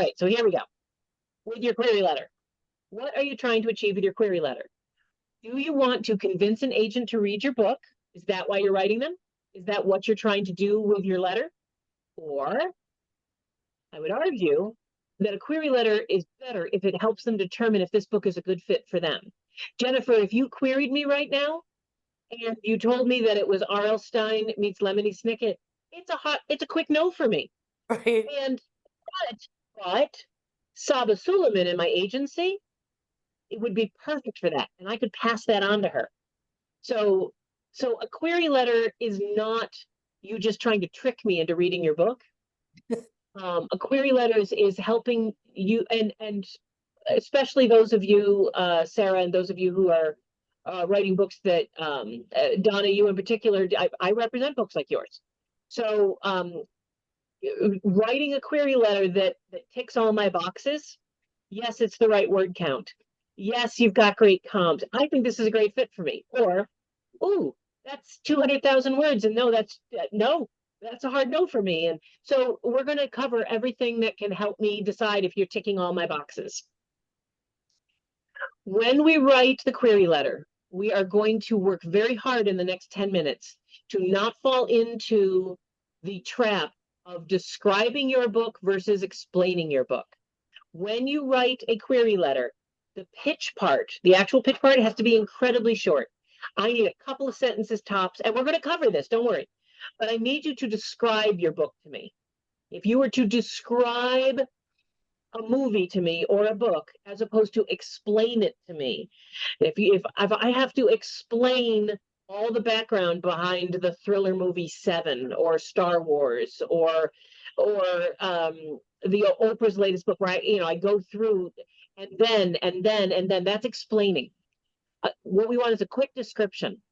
right, so here we go. With your query letter, what are you trying to achieve with your query letter? Do you want to convince an agent to read your book? Is that why you're writing them? Is that what you're trying to do with your letter? Or I would argue that a query letter is better if it helps them determine if this book is a good fit for them. Jennifer, if you queried me right now and you told me that it was R.L. Stine meets Lemony Snicket, it's a quick no for me. Right. And but Saba Suleiman in my agency, it would be perfect for that, and I could pass that on to her. So a query letter is not you just trying to trick me into reading your book. A query letter is helping you, and especially those of you, Sarah, and those of you who are writing books that, Donna, you in particular, I represent books like yours. So writing a query letter that ticks all my boxes, yes, it's the right word count. Yes, you've got great comms. I think this is a great fit for me. Or, ooh, that's 200,000 words. And no, that's a hard no for me. And so we're going to cover everything that can help me decide if you're ticking all my boxes. When we write the query letter, we are going to work very hard in the next 10 minutes to not fall into the trap of describing your book versus explaining your book. When you write a query letter, the pitch part, the actual pitch part, has to be incredibly short. I need a couple of sentences tops, and we're going to cover this, don't worry. But I need you to describe your book to me. If you were to describe a movie to me or a book, as opposed to explain it to me, if I have to explain all the background behind the thriller movie Seven or Star Wars or the Oprah's latest book, where I go through and then that's explaining. What we want is a quick description,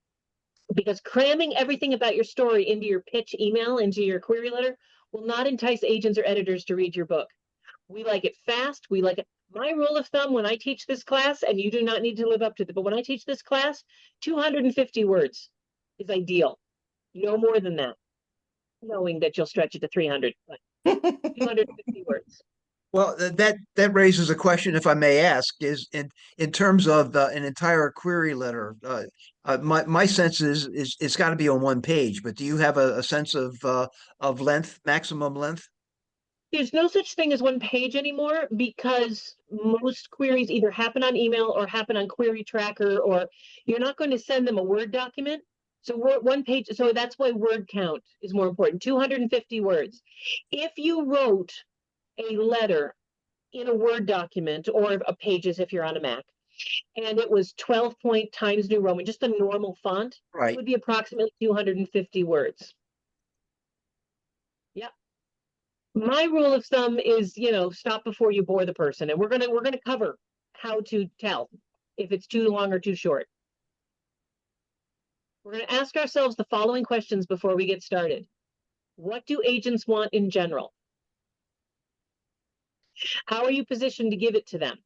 because cramming everything about your story into your pitch email, into your query letter, will not entice agents or editors to read your book. We like it fast. We like it. My rule of thumb when I teach this class, and you do not need to live up to it, but when I teach this class, 250 words is ideal. No more than that, knowing that you'll stretch it to 300, but 250 words. Well, that raises a question, if I may ask, is in terms of an entire query letter. My sense is it's got to be on one page. But do you have a sense of length, maximum length? There's no such thing as one page anymore, because most queries either happen on email or happen on Query Tracker, or you're not going to send them a Word document. So one page, so that's why word count is more important. 250 words. If you wrote a letter in a Word document, or a Pages if you're on a Mac, and it was 12-point Times New Roman, just a normal font, Right. it would be approximately 250 words. Yep. My rule of thumb is, stop before you bore the person, and we're gonna cover how to tell if it's too long or too short. We're gonna ask ourselves the following questions before we get started. What do agents want in general? How are you positioned to give it to them?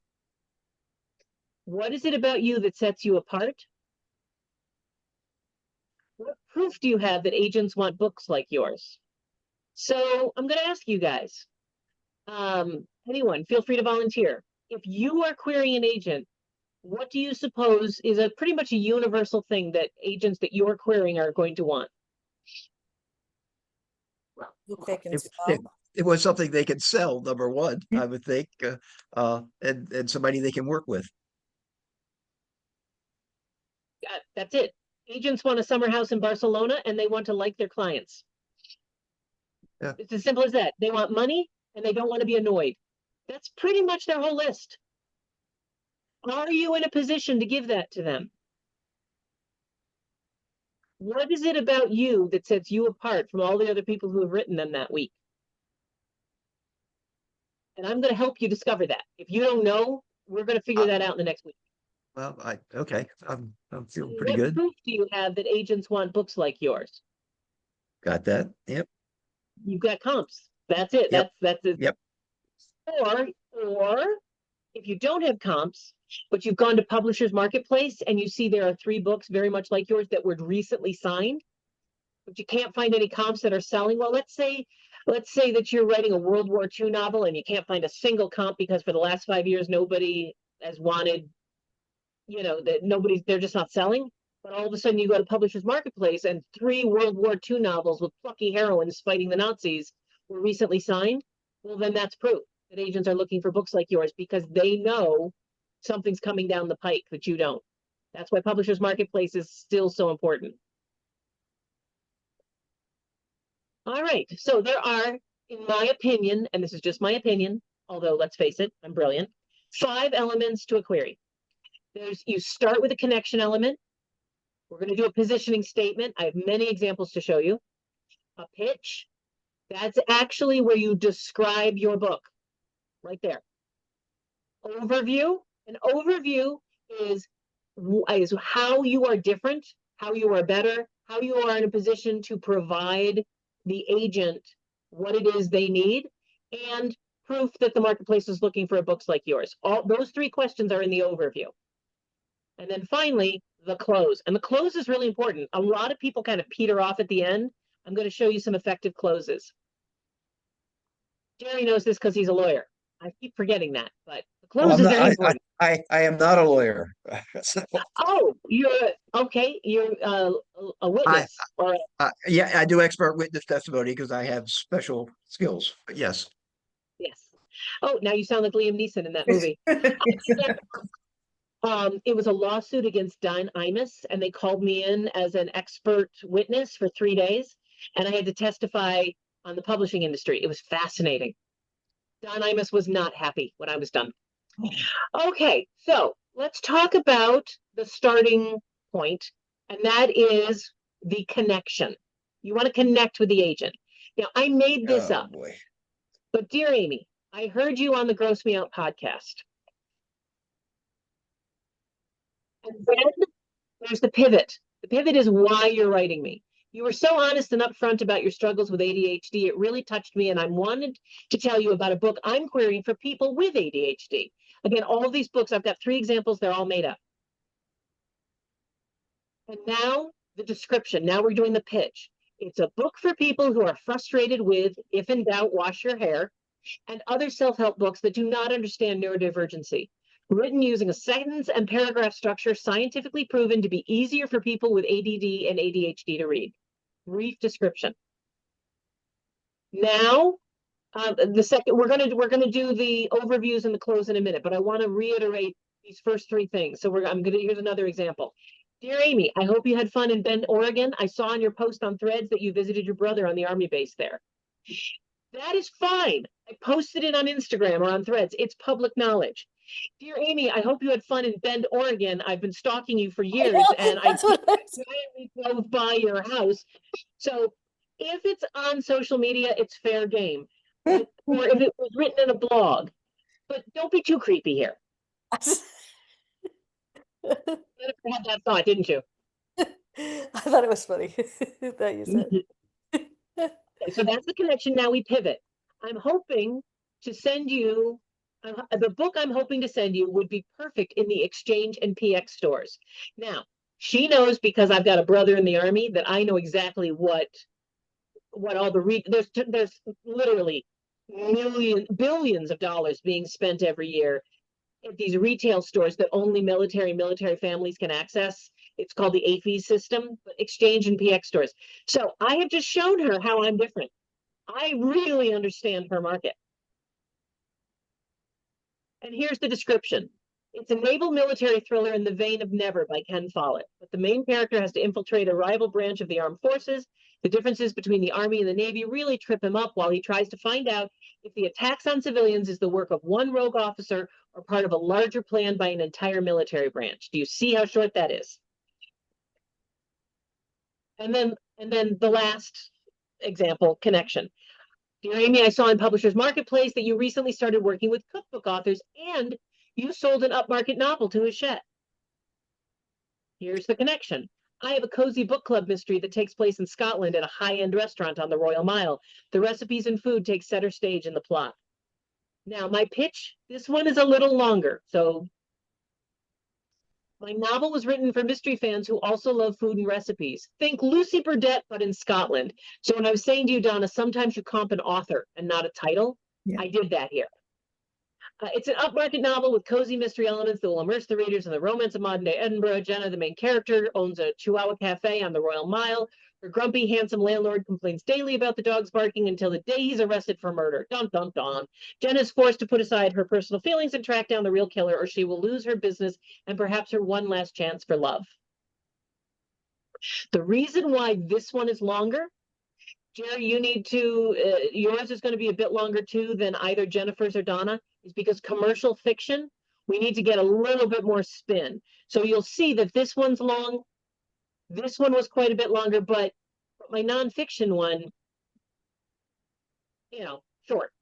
What is it about you that sets you apart? What proof do you have that agents want books like yours? So I'm going to ask you guys, anyone, feel free to volunteer. If you are querying an agent, what do you suppose is pretty much a universal thing that agents that you're querying are going to want? Well, they can It was something they could sell, number one, I would think, and somebody they can work with. That's it. Agents want a summer house in Barcelona, and they want to like their clients. Yeah. It's as simple as that. They want money, and they don't want to be annoyed. That's pretty much their whole list. Are you in a position to give that to them? What is it about you that sets you apart from all the other people who have written them that week? And I'm going to help you discover that. If you don't know, we're going to figure that out in the next week. Well, okay. I'm feeling pretty good. What proof do you have that agents want books like yours? Got that. Yep. You've got comps. That's it. Yep. That's it. Yep. Or if you don't have comps, but you've gone to Publishers Marketplace and you see there are 3 books very much like yours that were recently signed, but you can't find any comps that are selling. Well, let's say let's say that you're writing a World War II novel and you can't find a single comp because for the last 5 years, nobody has wanted, that they're just not selling. But all of a sudden you go to Publishers Marketplace and 3 World War II novels with plucky heroines fighting the Nazis were recently signed. Well, then that's proof that agents are looking for books like yours because they know something's coming down the pike that you don't. That's why Publishers Marketplace is still so important. All right, so there are, in my opinion, and this is just my opinion, although let's face it, I'm brilliant, 5 elements to a query. You start with a connection element. We're going to do a positioning statement. I have many examples to show you. A pitch. That's actually where you describe your book, right there. Overview. An overview is how you are different, how you are better, how you are in a position to provide the agent what it is they need, and proof that the marketplace is looking for books like yours. All those 3 questions are in the overview. And then finally, the close. And the close is really important. A lot of people kind of peter off at the end. I'm going to show you some effective closes. Jerry knows this because he's a lawyer. I keep forgetting that, but the close is very important. I am not a lawyer. So, Oh, you're okay. You're a witness, or yeah, I do expert witness testimony because I have special skills. But yes. yes. Oh, now you sound like Liam Neeson in that movie. It was a lawsuit against Don Imus, and they called me in as an expert witness for 3 days, and I had to testify on the publishing industry. It was fascinating. Don Imus was not happy when I was done. Okay, so let's talk about the starting point, and that is the connection. You want to connect with the agent. Now, I made this up, Boy. but dear Amy, I heard you on the Gross Me Out podcast. And then there's the pivot. The pivot is why you're writing me. You were so honest and upfront about your struggles with ADHD. It really touched me, and I wanted to tell you about a book I'm querying for people with ADHD. Again, all of these books, I've got 3 examples. They're all made up. And now the description. Now we're doing the pitch. It's a book for people who are frustrated with, if in doubt, wash your hair, and other self-help books that do not understand neurodivergency. Written using a sentence and paragraph structure scientifically proven to be easier for people with ADD and ADHD to read. Brief description. Now, the second we're gonna do the overviews and the close in a minute, but I want to reiterate these first 3 things. So here's another example. Dear Amy, I hope you had fun in Bend, Oregon. I saw on your post on Threads that you visited your brother on the Army base there. That is fine. I posted it on Instagram or on Threads. It's public knowledge. Dear Amy, I hope you had fun in Bend, Oregon. I've been stalking you for years, and I drove by your house. So if it's on social media, it's fair game. Or if it was written in a blog. But don't be too creepy here. You had that thought, didn't you? I thought it was funny that you said. Okay, so that's the connection. Now we pivot. I'm hoping to send you the book I'm hoping to send you would be perfect in the Exchange and PX stores. Now, she knows because I've got a brother in the Army that I know exactly what all the there's literally billions of dollars being spent every year at these retail stores that only military families can access. It's called the AFES system, Exchange and PX stores. So I have just shown her how I'm different. I really understand her market. And here's the description. It's a naval military thriller in the vein of Never by Ken Follett. But the main character has to infiltrate a rival branch of the armed forces. The differences between the Army and the Navy really trip him up while he tries to find out if the attacks on civilians is the work of one rogue officer or part of a larger plan by an entire military branch. Do you see how short that is? And then the last example, connection. Dear Amy, I saw in Publishers Marketplace that you recently started working with cookbook authors and you sold an upmarket novel to Hachette. Here's the connection. I have a cozy book club mystery that takes place in Scotland at a high-end restaurant on the Royal Mile. The recipes and food take center stage in the plot. Now, my pitch, this one is a little longer, so My novel was written for mystery fans who also love food and recipes. Think Lucy Burdett, but in Scotland. So when I was saying to you, Donna, sometimes you comp an author and not a title. Yeah. I did that here. It's an upmarket novel with cozy mystery elements that will immerse the readers in the romance of modern day Edinburgh. Jenna, the main character, owns a Chihuahua cafe on the Royal Mile. Her grumpy, handsome landlord complains daily about the dogs barking until the day he's arrested for murder. Dun, dun, dun. Jenna is forced to put aside her personal feelings and track down the real killer, or she will lose her business and perhaps her one last chance for love. The reason why this one is longer, Jerry, you need to, yours is going to be a bit longer too than either Jennifer's or Donna, is because commercial fiction, we need to get a little bit more spin. So you'll see that this one's long. This one was quite a bit longer, but my nonfiction one, short,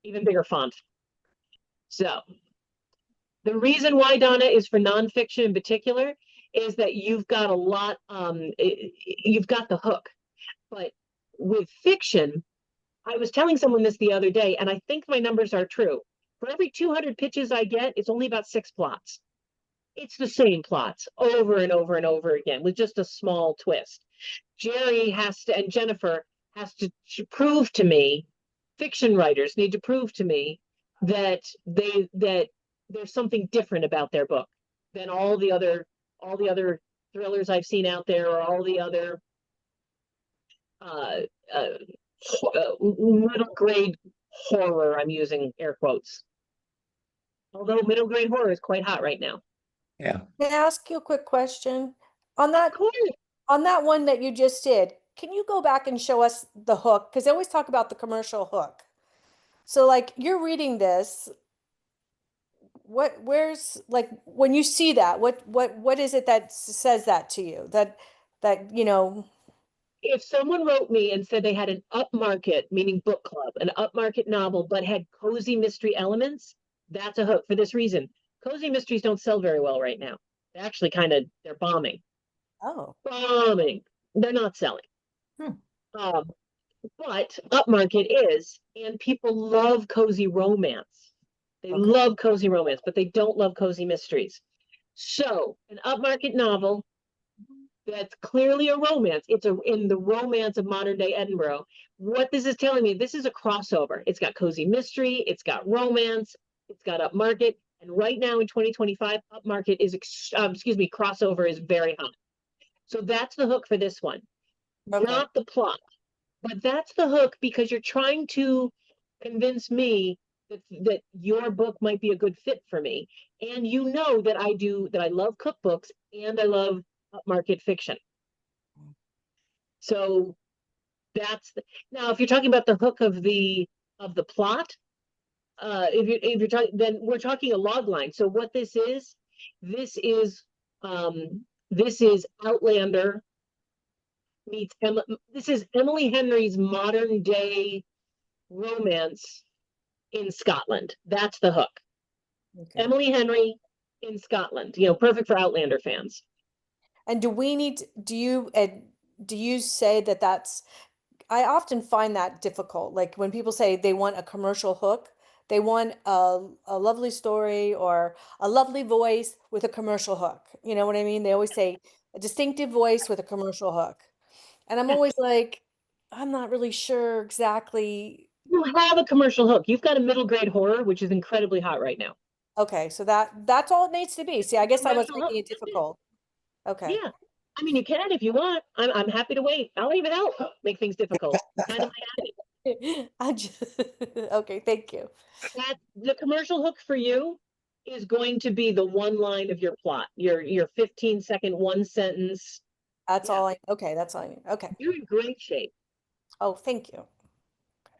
even bigger font. So the reason why, Donna, is for nonfiction in particular is that you've got a lot, you've got the hook. But with fiction, I was telling someone this the other day, and I think my numbers are true. For every 200 pitches I get, it's only about 6 plots. It's the same plots over and over and over again with just a small twist. Jerry has to, and Jennifer has to prove to me, fiction writers need to prove to me that there's something different about their book than all the other thrillers I've seen out there, or all the other middle grade horror. I'm using air quotes. Although middle grade horror is quite hot right now. Yeah. Can I ask you a quick question? On that Cool. on that one that you just did, can you go back and show us the hook? Because they always talk about the commercial hook. So like you're reading this, where's like when you see that, what is it that says that to you? That If someone wrote me and said they had an upmarket, meaning book club, an upmarket novel, but had cozy mystery elements, that's a hook for this reason. Cozy mysteries don't sell very well right now. They're actually they're bombing. oh, Bombing. They're not selling. But upmarket is, and people love cozy romance. They Okay. love cozy romance, but they don't love cozy mysteries. So an upmarket novel that's clearly a romance. It's in the romance of modern day Edinburgh. What this is telling me, this is a crossover. It's got cozy mystery, it's got romance, it's got upmarket. And right now in 2025, upmarket is, crossover is very hot. So that's the hook for this one. Okay. Not the plot, but that's the hook because you're trying to convince me that your book might be a good fit for me. And you know that I love cookbooks and I love upmarket fiction. So that's now if you're talking about the hook of the plot, if you're talking, then we're talking a log line. So what this is Outlander meets this is Emily Henry's modern day romance in Scotland. That's the hook. Okay. Emily Henry in Scotland, perfect for Outlander fans. And do you say that that's, I often find that difficult. Like when people say they want a commercial hook, they want a lovely story or a lovely voice with a commercial hook. You know what I mean? They always say a distinctive voice with a commercial hook. And I'm always like, I'm not really sure exactly. You have a commercial hook. You've got a middle grade horror, which is incredibly hot right now. Okay, so that's all it needs to be. See, I guess I was Commercial hook, making it that's it. difficult. Okay. Yeah. I mean, you can if you want. I'm happy to wait. I'll even help make things difficult. Kind of my attitude. I just, okay, thank you. That the commercial hook for you is going to be the one line of your plot, your 15-second one sentence. That's Yeah. all okay, that's all I need. Okay. You're in great shape. Oh, thank you.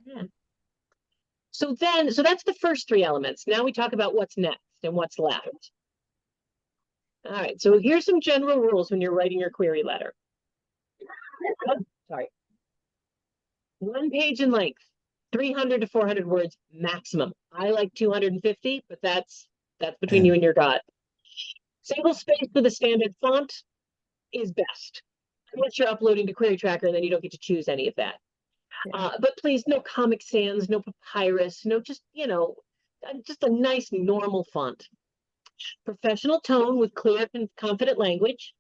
Yeah. So that's the first 3 elements. Now we talk about what's next and what's left. All right, so here's some general rules when you're writing your query letter. Sorry. 1 page in length, 300 to 400 words maximum. I like 250, but that's between you and your God. Single space with a standard font is best. Unless you're uploading to Query Tracker, and then you don't get to choose any of that. But please, no Comic Sans, no Papyrus, no just a nice normal font. Professional tone with clear and confident language.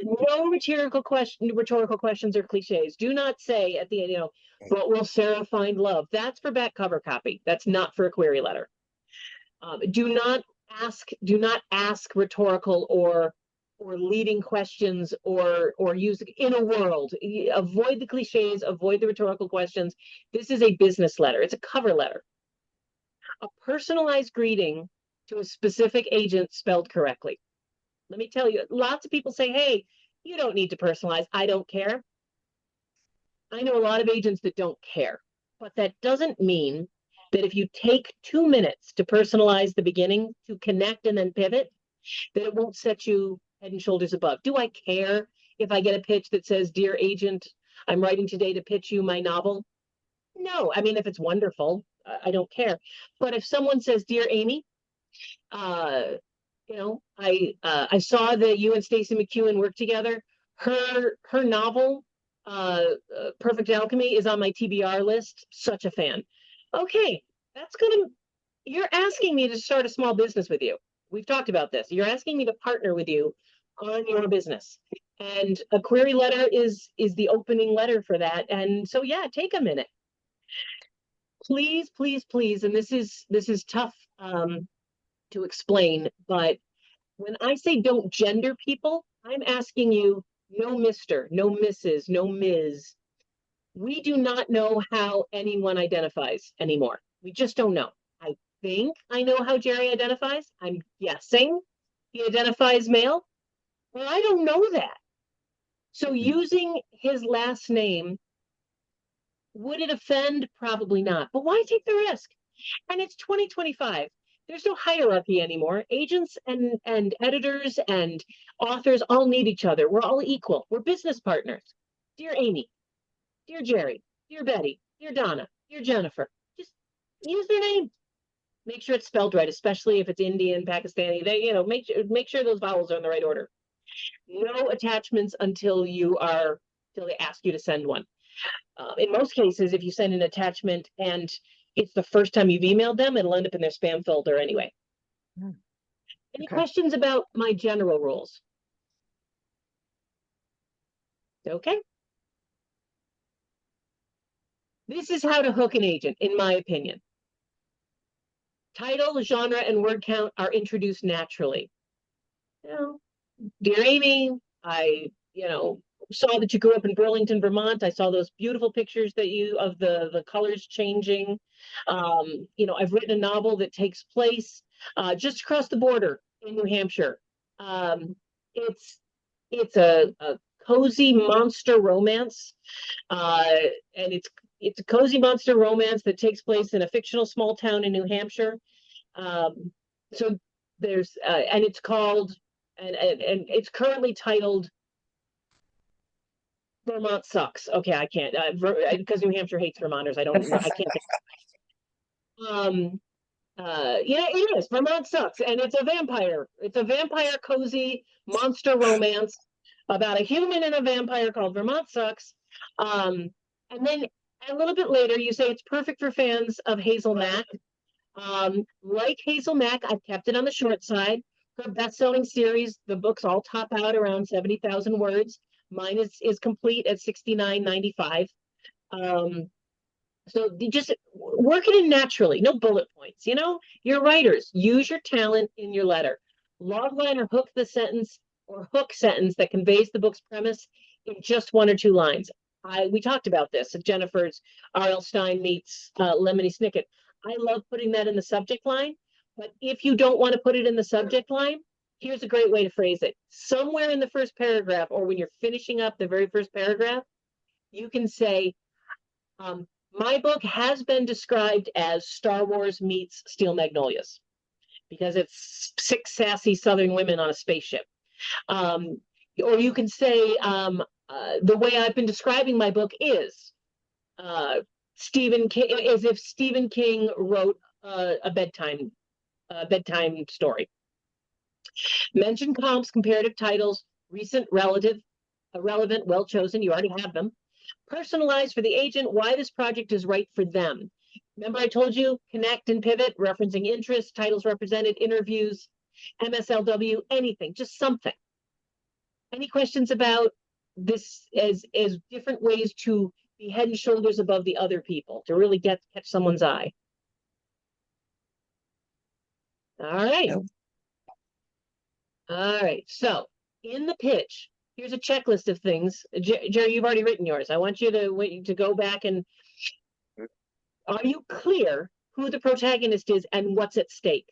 No rhetorical questions or cliches. Do not say at the end, but will Sarah find love? That's for back cover copy. That's not for a query letter. Do not ask rhetorical or leading questions or use in a world. Avoid the cliches, avoid the rhetorical questions. This is a business letter. It's a cover letter. A personalized greeting to a specific agent spelled correctly. Let me tell you, lots of people say, hey, you don't need to personalize. I don't care. I know a lot of agents that don't care, but that doesn't mean that if you take 2 minutes to personalize the beginning, to connect and then pivot, that it won't set you head and shoulders above. Do I care if I get a pitch that says, dear agent, I'm writing today to pitch you my novel? No, I mean, if it's wonderful, I don't care. But if someone says, dear Amy, I saw that you and Stacey McEwen work together. Her novel, Perfect Alchemy, is on my TBR list. Such a fan. Okay, you're asking me to start a small business with you. We've talked about this. You're asking me to partner with you on your business. And a query letter is the opening letter for that. And so, yeah, take a minute. Please, please, please. And this is tough to explain, but when I say don't gender people, I'm asking you, no Mr., no Mrs., no Ms. We do not know how anyone identifies anymore. We just don't know. I think I know how Jerry identifies. I'm guessing he identifies male, but I don't know that. So using his last name, would it offend? Probably not. But why take the risk? And it's 2025. There's no hierarchy anymore. Agents and editors and authors all need each other. We're all equal. We're business partners. Dear Amy, dear Jerry, dear Betty, dear Donna, dear Jennifer, just use their name. Make sure it's spelled right, especially if it's Indian, Pakistani. Make sure those vowels are in the right order. No attachments until they ask you to send one. In most cases, if you send an attachment and it's the first time you've emailed them, it'll end up in their spam folder anyway. Any questions about my general rules? Okay. This is how to hook an agent, in my opinion. Title, genre, and word count are introduced naturally. Dear Amy, I saw that you grew up in Burlington, Vermont. I saw those beautiful pictures of the colors changing. I've written a novel that takes place just across the border in New Hampshire. It's a cozy monster romance, and it's a cozy monster romance that takes place in a fictional small town in New Hampshire. So there's and it's called and it's currently titled Vermont Sucks. Okay, I can't because New Hampshire hates Vermonters. I don't know. I can't. It is Vermont Sucks, and it's a vampire. It's a vampire cozy monster romance about a human and a vampire called Vermont Sucks. And then a little bit later, you say it's perfect for fans of Hazel Mack. Like Hazel Mack, I've kept it on the short side. Her best-selling series, the books all top out around 70,000 words. Mine is complete at 69.95. So just work it in naturally, no bullet points. You're writers, use your talent in your letter. Logline or hook sentence that conveys the book's premise in just 1 or 2 lines. We talked about this at Jennifer's R.L. Stein meets Lemony Snicket. I love putting that in the subject line, but if you don't want to put it in the subject line, here's a great way to phrase it. Somewhere in the first paragraph, or when you're finishing up the very first paragraph, you can say, my book has been described as Star Wars meets Steel Magnolias, because it's 6 sassy Southern women on a spaceship. Or you can say, the way I've been describing my book is Stephen King, as if Stephen King wrote a bedtime story. Mention comps, comparative titles, recent, relevant, well chosen. You already have them. Personalized for the agent, why this project is right for them. Remember I told you, connect and pivot, referencing interests, titles represented, interviews. MSLW, anything, just something. Any questions about this as different ways to be head and shoulders above the other people, to really catch someone's eye? All right. Nope. All right. So in the pitch, here's a checklist of things. Jerry, you've already written yours. I want you to go back and are you clear who the protagonist is and what's at stake?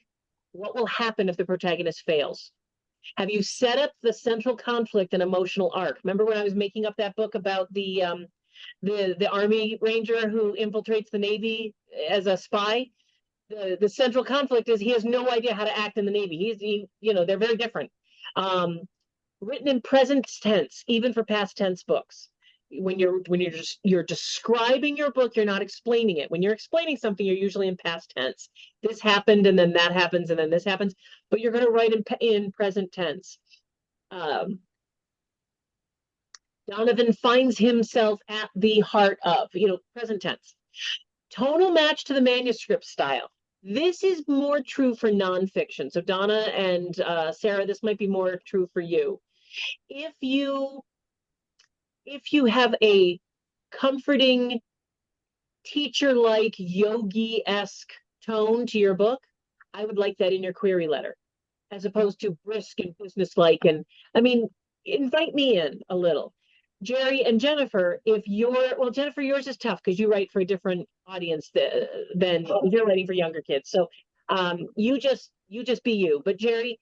What will happen if the protagonist fails? Have you set up the central conflict and emotional arc? Remember when I was making up that book about the Army Ranger who infiltrates the Navy as a spy? The central conflict is he has no idea how to act in the Navy. They're very different. Written in present tense, even for past tense books. When you're describing your book, you're not explaining it. When you're explaining something, you're usually in past tense. This happened, and then that happens, and then this happens. But you're going to write in present tense. Donovan finds himself at the heart of, present tense. Tonal match to the manuscript style. This is more true for nonfiction. So Donna and Sarah, this might be more true for you. If you have a comforting, teacher-like, yogi-esque tone to your book, I would like that in your query letter, as opposed to brisk and businesslike. And I mean, invite me in a little. Jerry and Jennifer, Jennifer, yours is tough because you write for a different audience than you're writing for younger kids. So you just be you. But Jerry,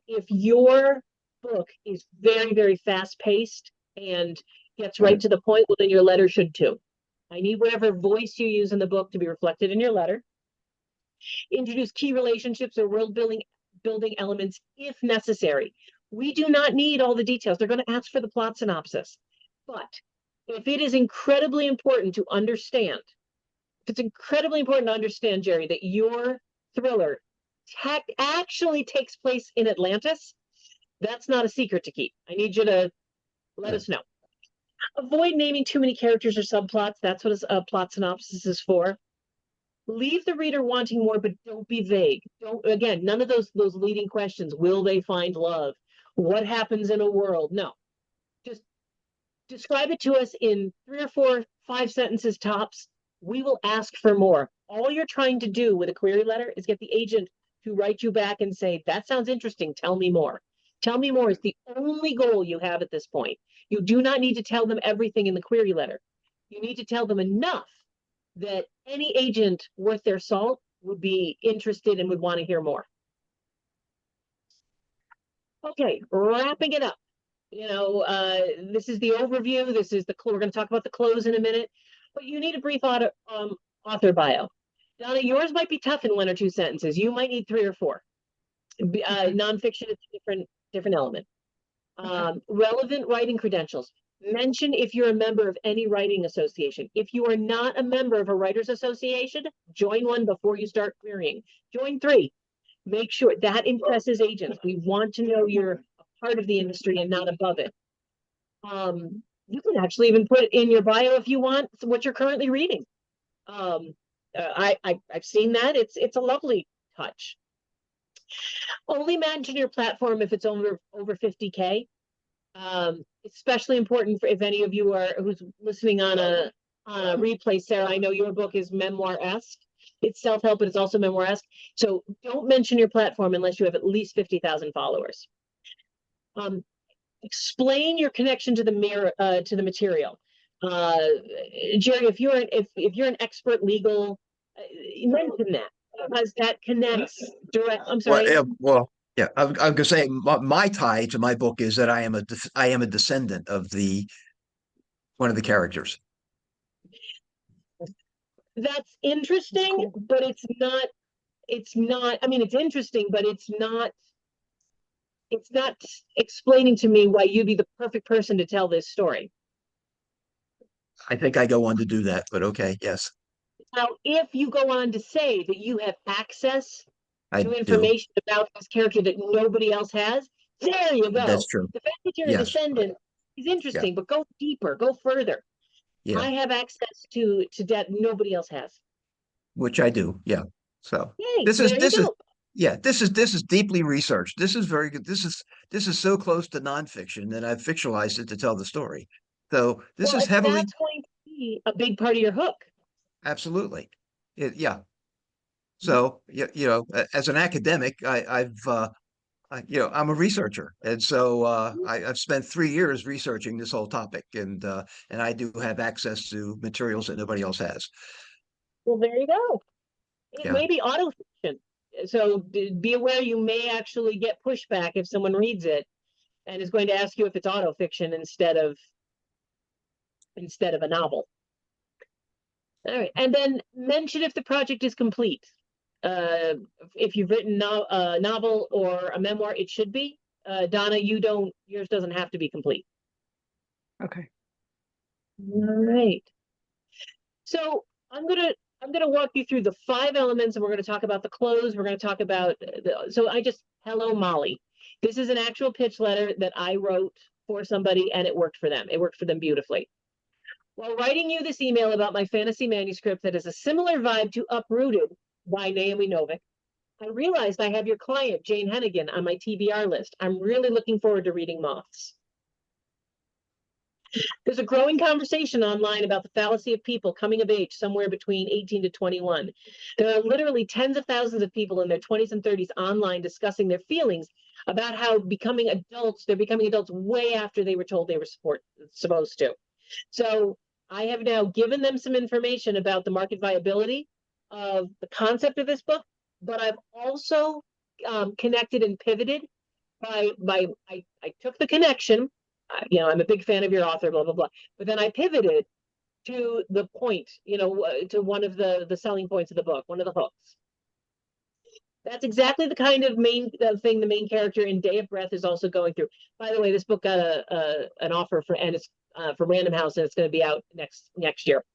if your book is very, very fast-paced and gets right to the point, well, then your letter should too. I need whatever voice you use in the book to be reflected in your letter. Introduce key relationships or world building elements if necessary. We do not need all the details. They're going to ask for the plot synopsis. But if it is incredibly important to understand, Jerry, that your thriller actually takes place in Atlantis, that's not a secret to keep. I need you to let us know. Avoid naming too many characters or subplots. That's what a plot synopsis is for. Leave the reader wanting more, but don't be vague. None of those leading questions. Will they find love? What happens in a world? No. Just describe it to us in 3 or 4, 5 sentences tops. We will ask for more. All you're trying to do with a query letter is get the agent to write you back and say, that sounds interesting. Tell me more. Tell me more is the only goal you have at this point. You do not need to tell them everything in the query letter. You need to tell them enough that any agent worth their salt would be interested and would want to hear more. Okay, wrapping it up. This is the overview. We're going to talk about the close in a minute, but you need a brief author bio. Donna, yours might be tough in 1 or 2 sentences. You might need 3 or 4. Nonfiction is a different element. Relevant writing credentials. Mention if you're a member of any writing association. If you are not a member of a writers association, join one before you start querying. Join 3. Make sure that impresses agents. We want to know you're a part of the industry and not above it. You can actually even put it in your bio if you want what you're currently reading. I've seen that. It's a lovely touch. Only mention your platform if it's over 50K. Especially important if any of you who's listening on a replay. Sarah, I know your book is memoir-esque. It's self-help, but it's also memoir-esque. So don't mention your platform unless you have at least 50,000 followers. Explain your connection to the material. Jerry, if you're an expert legal, mention that because that connects direct. I'm sorry. Yeah, I'm gonna say my tie to my book is that I am a descendant of one of the characters. That's interesting, but it's not. I mean, it's interesting, but it's not explaining to me why you'd be the perfect person to tell this story. I think I go on to do that, but okay, yes. Now, if you go on to say that you have access I to do. information about this character that nobody else has, there you go. That's true. The fact that you're a Yes. descendant is interesting, but go deeper, go further. Yeah, I have access to debt nobody else has. which I do. Yeah. So Yay, this there you is go. Yeah, this is deeply researched. This is very good. This is so close to nonfiction that I've fictionalized it to tell the story. So this Well, is and heavily, that's going to be a big part of your hook. absolutely. Yeah. Mhm. So as an academic, I'm a researcher, and so I've spent 3 years researching this whole topic, and I do have access to materials that nobody else has. Well, there you go. It Yeah. may be autofiction. So be aware you may actually get pushback if someone reads it and is going to ask you if it's autofiction instead of a novel. All right, and then mention if the project is complete. Uh, if you've written a novel or a memoir, it should be. Donna, yours doesn't have to be complete. Okay. All right. So I'm gonna walk you through the 5 elements, and we're gonna talk about the close. We're gonna talk about hello Molly. This is an actual pitch letter that I wrote for somebody, and it worked for them. It worked for them beautifully. While writing you this email about my fantasy manuscript that is a similar vibe to Uprooted by Naomi Novik, I realized I have your client, Jane Hennigan, on my TBR list. I'm really looking forward to reading Moths. There's a growing conversation online about the fallacy of people coming of age somewhere between 18 to 21. There are literally tens of thousands of people in their 20s and 30s online discussing their feelings about how they're becoming adults way after they were told they were supposed to. So I have now given them some information about the market viability of the concept of this book, but I've also connected and pivoted I took the connection. I'm a big fan of your author, blah blah blah. But then I pivoted to the point, to one of the selling points of the book, one of the hooks. That's exactly the kind of thing the main character in Day of Breath is also going through. By the way, this book got an offer it's for Random House, and it's going to be out next year.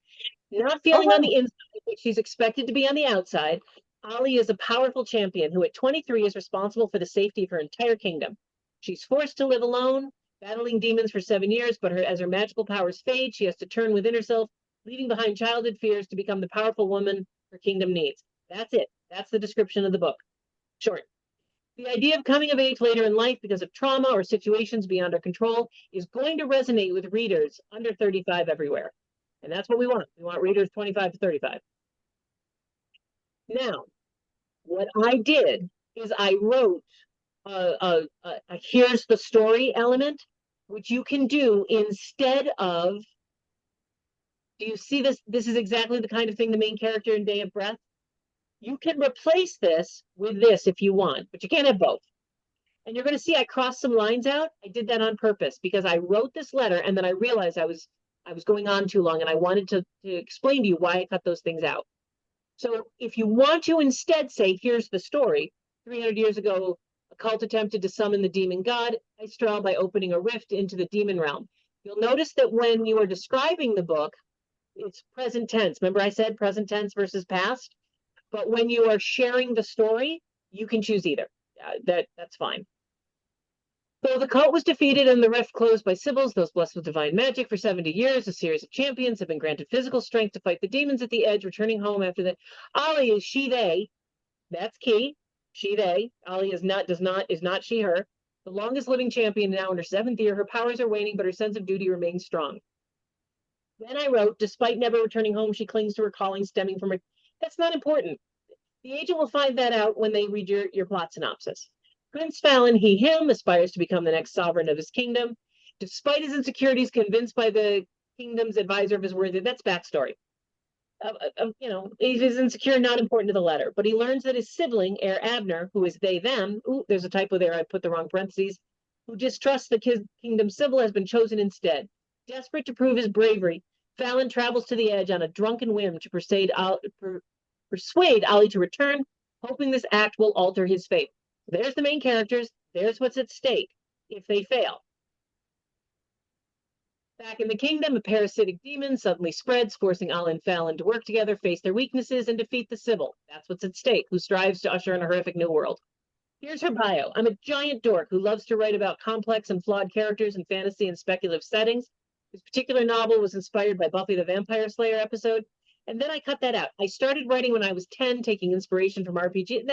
Not feeling on the inside, but she's expected to be on the outside. Ali is a powerful champion who at 23 is responsible for the safety of her entire kingdom. She's forced to live alone, battling demons for 7 years, but as her magical powers fade, she has to turn within herself, leaving behind childhood fears to become the powerful woman her kingdom needs. That's it. That's the description of the book. Short. The idea of coming of age later in life because of trauma or situations beyond our control is going to resonate with readers under 35 everywhere. And that's what we want. We want readers 25 to 35. Now, what I did is I wrote a here's the story element, which you can do instead of, do you see this? This is exactly the kind of thing the main character in Day of Breath. You can replace this with this if you want, but you can't have both. And you're going to see I crossed some lines out. I did that on purpose because I wrote this letter and then I realized I was going on too long, and I wanted to explain to you why I cut those things out. So if you want to instead say, here's the story, 300 years ago, a cult attempted to summon the demon god Aistral by opening a rift into the demon realm. You'll notice that when you are describing the book, it's present tense. Remember I said present tense versus past? But when you are sharing the story, you can choose either. That's fine. So the cult was defeated and the rift closed by Sibyls, those blessed with divine magic. For 70 years, a series of champions have been granted physical strength to fight the demons at the edge, returning home after the. Ali is she, they. That's key. She, they. Ali is not she, her. The longest living champion now in her 7th year. Her powers are waning, but her sense of duty remains strong. Then I wrote, despite never returning home, she clings to her calling stemming from her. That's not important. The agent will find that out when they read your plot synopsis. Prince Fallon, he, him, aspires to become the next sovereign of his kingdom. Despite his insecurities, convinced by the kingdom's advisor of his worthy, that's backstory. He's insecure, not important to the letter, but he learns that his sibling, heir Abner, who is they, them, there's a typo there, I put the wrong parentheses, who distrusts the kingdom Sybil, has been chosen instead. Desperate to prove his bravery, Fallon travels to the edge on a drunken whim to persuade Ali to return, hoping this act will alter his fate. There's the main characters. There's what's at stake if they fail. Back in the kingdom, a parasitic demon suddenly spreads, forcing Ali and Fallon to work together, face their weaknesses, and defeat the Sybil. That's what's at stake, who strives to usher in a horrific new world. Here's her bio. I'm a giant dork who loves to write about complex and flawed characters in fantasy and speculative settings. This particular novel was inspired by Buffy the Vampire Slayer episode, and then I cut that out. I started writing when I was 10, taking inspiration from RPG.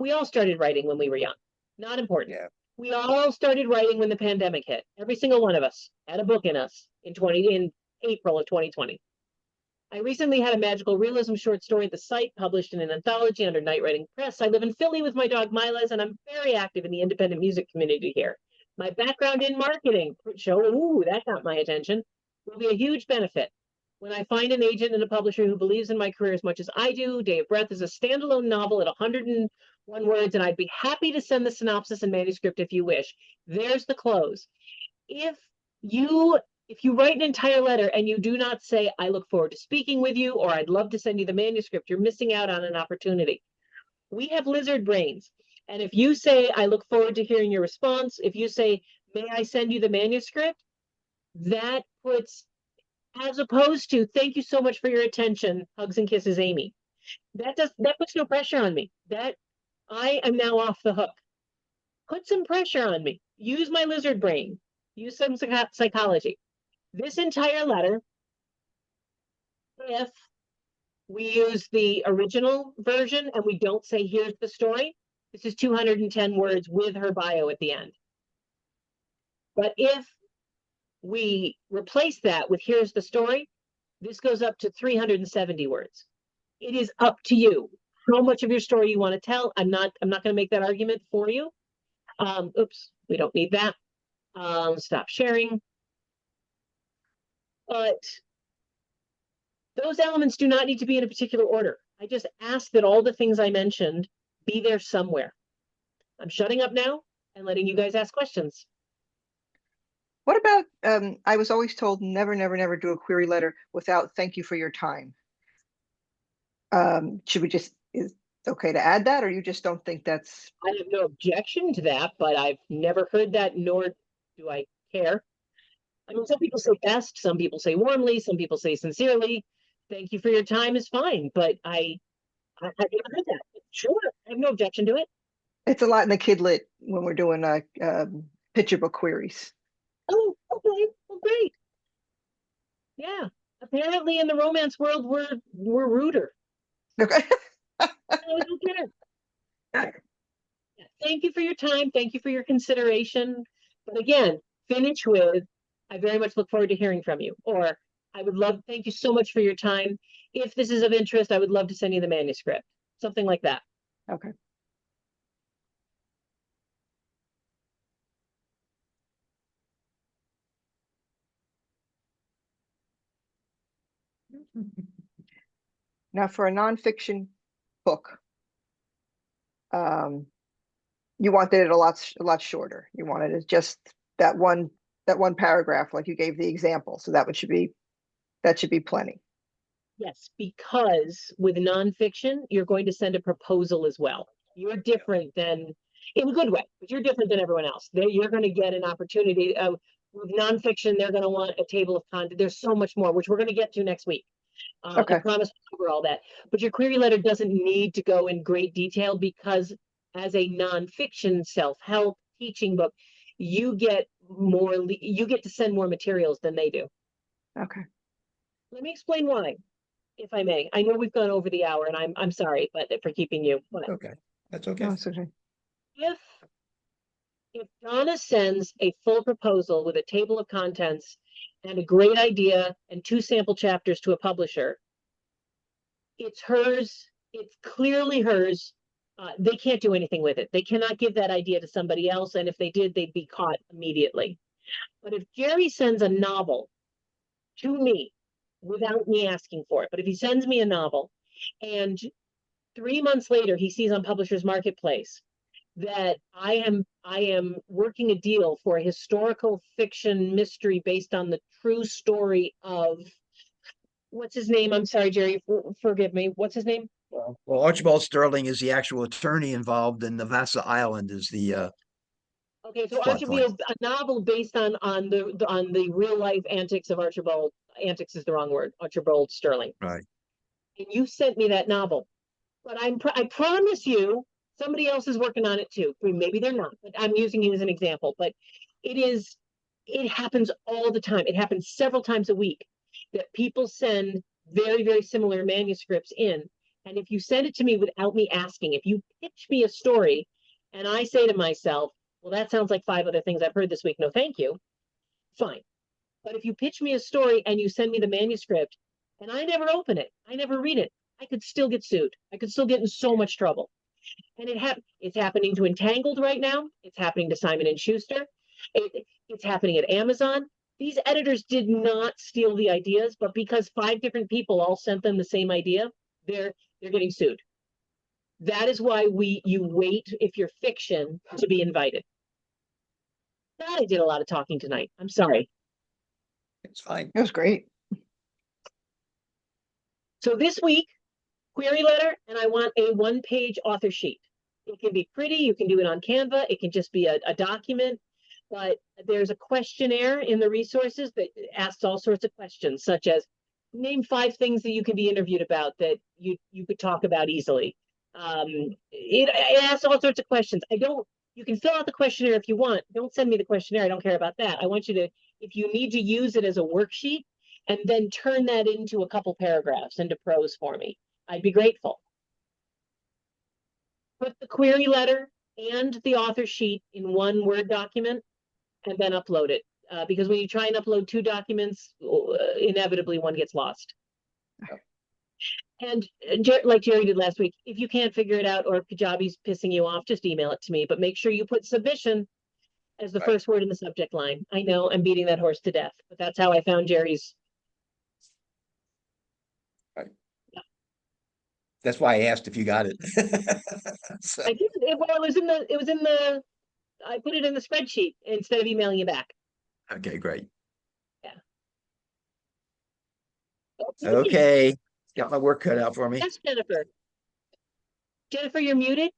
We all started writing when we were young. Not important. Yeah. We all started writing when the pandemic hit. Every single one of us had a book in us in April of 2020. I recently had a magical realism short story at the site published in an anthology under Night Writing Press. I live in Philly with my dog Milas, and I'm very active in the independent music community here. My background in marketing that got my attention, will be a huge benefit. When I find an agent and a publisher who believes in my career as much as I do, Day of Breath is a standalone novel at 101 words, and I'd be happy to send the synopsis and manuscript if you wish. There's the close. If you write an entire letter and you do not say, I look forward to speaking with you, or I'd love to send you the manuscript, you're missing out on an opportunity. We have lizard brains. And if you say, I look forward to hearing your response, if you say, may I send you the manuscript? That puts, as opposed to, thank you so much for your attention, hugs and kisses, Amy. That puts no pressure on me. That I am now off the hook. Put some pressure on me. Use my lizard brain. Use some psychology. This entire letter, if we use the original version and we don't say, here's the story, this is 210 words with her bio at the end. But if we replace that with here's the story, this goes up to 370 words. It is up to you how much of your story you want to tell. I'm not going to make that argument for you. Oops, we don't need that. Stop sharing. But those elements do not need to be in a particular order. I just ask that all the things I mentioned be there somewhere. I'm shutting up now and letting you guys ask questions. What about, I was always told never, never, never do a query letter without thank you for your time. Should we just, is it okay to add that, or you just don't think that's? I have no objection to that, but I've never heard that, nor do I care. I mean, some people say best, some people say warmly, some people say sincerely. Thank you for your time is fine, but I've never heard that. Sure, I have no objection to it. It's a lot in the kidlit when we're doing picture book queries. Oh, okay, well, great. Yeah, apparently in the romance world, we're ruder. Okay. I don't care. Yeah, thank you for your time. Thank you for your consideration. But again, finish with, I very much look forward to hearing from you. Or I would love, thank you so much for your time. If this is of interest, I would love to send you the manuscript. Something like that. Okay. Now for a nonfiction book, you wanted it a lot shorter. You wanted it just that one paragraph, like you gave the example. So that should be plenty. Yes, because with nonfiction, you're going to send a proposal as well. You're different than, in a good way, but you're different than everyone else. You're going to get an opportunity. With nonfiction, they're going to want a table of content. There's so much more, which we're going to get to next week. Okay. I promise to cover all that. But your query letter doesn't need to go in great detail because as a nonfiction self-help teaching book, you get to send more materials than they do. Okay. Let me explain why, if I may. I know we've gone over the hour, and I'm sorry, but for keeping you. But Okay, that's okay. No, it's okay. if Donna sends a full proposal with a table of contents and a great idea and 2 sample chapters to a publisher, it's hers. It's clearly hers. They can't do anything with it. They cannot give that idea to somebody else, and if they did, they'd be caught immediately. But if Jerry sends a novel to me without me asking for it, but if he sends me a novel and 3 months later he sees on Publishers Marketplace that I am working a deal for a historical fiction mystery based on the true story of, what's his name? I'm sorry, Jerry, forgive me. What's his name? Well, Archibald Sterling is the actual attorney involved, and Navassa Island is the Okay, so plot point. Archibald, a novel based on the real life antics of Archibald. Antics is the wrong word. Archibald Sterling. Right. And you sent me that novel, but I promise you, somebody else is working on it too. I mean, maybe they're not, but I'm using you as an example. But it happens all the time. It happens several times a week that people send very, very similar manuscripts in, And if you send it to me without me asking, if you pitch me a story and I say to myself, well, that sounds like 5 other things I've heard this week, no, thank you, fine. But if you pitch me a story and you send me the manuscript and I never open it, I never read it, I could still get sued. I could still get in so much trouble. And it's happening to Entangled right now. It's happening to Simon and Schuster. It's happening at Amazon. These editors did not steal the ideas, but because 5 different people all sent them the same idea, they're getting sued. That is why you wait, if you're fiction, to be invited. God, I did a lot of talking tonight. I'm sorry. It's fine. It was great. So this week, query letter, and I want a 1-page author sheet. It can be pretty, you can do it on Canva, it can just be a document, but there's a questionnaire in the resources that asks all sorts of questions, such as name 5 things that you can be interviewed about that you could talk about easily. It asks all sorts of questions. You can fill out the questionnaire if you want. Don't send me the questionnaire. I don't care about that. I want you to, if you need to use it as a worksheet, and then turn that into a couple paragraphs into prose for me. I'd be grateful. Put the query letter and the author sheet in one Word document and then upload it. Because when you try and upload 2 documents, inevitably one gets lost. And like Jerry did last week, if you can't figure it out or if Kajabi's pissing you off, just email it to me. But make sure you put submission as the first word in the subject line. I know I'm beating that horse to death, but that's how I found Jerry's. That's why I asked if you got it. So, I did it, well, I put it in the spreadsheet instead of emailing you back. okay, great. Okay. Okay, got my work cut out for me. Yes, Jennifer. Jennifer, you're muted.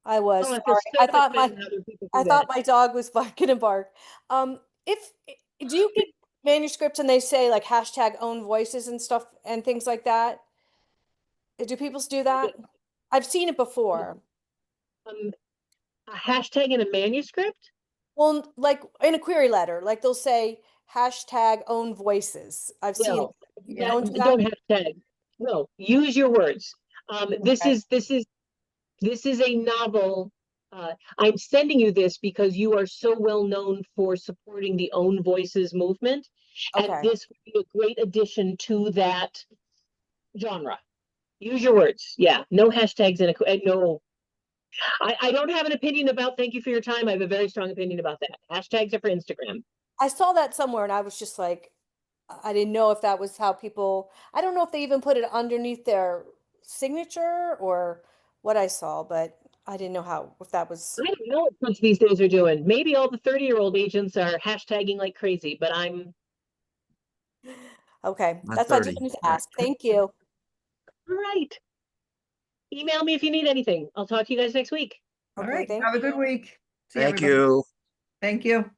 I was Oh, I feel sorry. so I much thought better my now that people do I that. thought my dog was barking a bark. Do you get manuscripts and they say like hashtag own voices and stuff and things like that? Do people do that? I've seen it before. A hashtag in a manuscript? Well, like in a query letter, like they'll say hashtag own voices. I've seen No, you that, don't do don't that? hashtag. No, use your words. This Okay. is a novel. I'm sending you this because you are so well known for supporting the Own Voices movement. And Okay. this would be a great addition to that genre. Use your words. Yeah, no hashtags in no. I don't have an opinion about thank you for your time. I have a very strong opinion about that. Hashtags are for Instagram. I saw that somewhere and I was just like, I didn't know if that was how people, I don't know if they even put it underneath their signature or what I saw, but I didn't know how, if that was, I don't know what kids these days are doing. Maybe all the 30-year-old agents are hashtagging like crazy, but I'm okay. Not That's what I 30. just wanted to Right. ask. Thank you. all right. Email me if you need anything. I'll talk to you guys next week. All Okay, right. thank Have a good you. week. See Thank everybody. you. Thank you.